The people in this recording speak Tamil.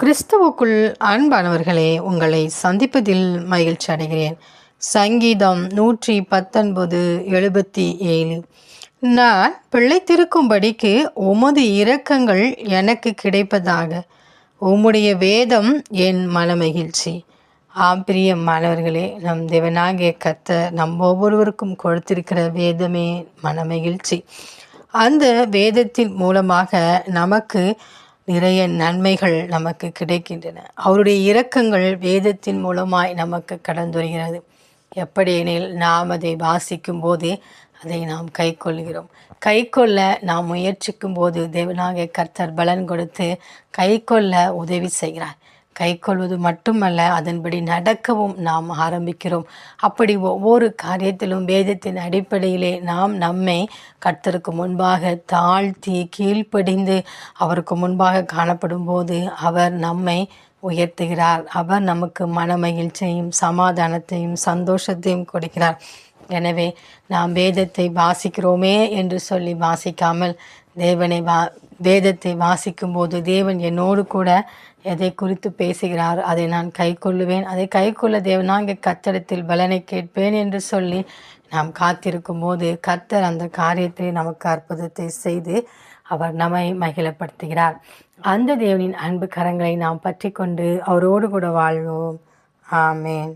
கிறிஸ்துவுக்குள் அன்பானவர்களே, உங்களை சந்திப்பதில் மகிழ்ச்சி அடைகிறேன். சங்கீதம் 119:77. நான் பிழைத்திருக்கும்படிக்கு உமது இரக்கங்கள் எனக்கு கிடைப்பதாக, உம்முடைய வேதம் என் மனமகிழ்ச்சி. பிரியமானவர்களே, நம் தேவனாகிய கர்த்தர் நம் ஒவ்வொருவருக்கும் கொடுத்திருக்கிற வேதமே மனமகிழ்ச்சி. அந்த வேதத்தின் மூலமாக நமக்கு நிறைய நன்மைகள் நமக்கு கிடைக்கின்றன. அவருடைய இரக்கங்கள் வேதத்தின் மூலமாய் நமக்கு கடந்துரைகிறது. எப்படி எனில், நாம் அதை வாசிக்கும் போது அதை நாம் கை கொள்கிறோம். கை கொள்ள நாம் முயற்சிக்கும் போது தேவனாகிய கர்த்தர் பலன் கொடுத்து கை கொள்ள உதவி செய்கிறார். கை கொள்வது மட்டுமல்ல, அதன்படி நடக்கவும் நாம் ஆரம்பிக்கிறோம். அப்படி ஒவ்வொரு காரியத்திலும் வேதத்தின் அடிப்படையிலே நாம் நம்மை கர்த்தருக்கு முன்பாக தாழ்த்தி கீழ்ப்படிந்து அவருக்கு முன்பாக காணப்படும் போது அவர் நம்மை உயர்த்துகிறார். அவர் நமக்கு மன மகிழ்ச்சியையும் சமாதானத்தையும் சந்தோஷத்தையும் கொடுக்கிறார். எனவே நாம் வேதத்தை வாசிக்கிறோமே என்று சொல்லி வாசிக்காமல் வேதத்தை வாசிக்கும் போது தேவன் என்னோடு கூட எதை குறித்து பேசுகிறார், அதை நான் கை கொள்ளுவேன், அதை கை கொள்ள தேவனாகிய கர்த்தரிடத்தில் பலனை கேட்பேன் என்று சொல்லி நாம் காத்திருக்கும் போது கர்த்தர் அந்த காரியத்தை நமக்கு அற்புதத்தை செய்து அவர் நம்மை மகிழப்படுத்துகிறார். அந்த தேவனின் அன்பு கரங்களை நாம் பற்றி கொண்டு அவரோடு கூட வாழ்வோம். ஆமேன்.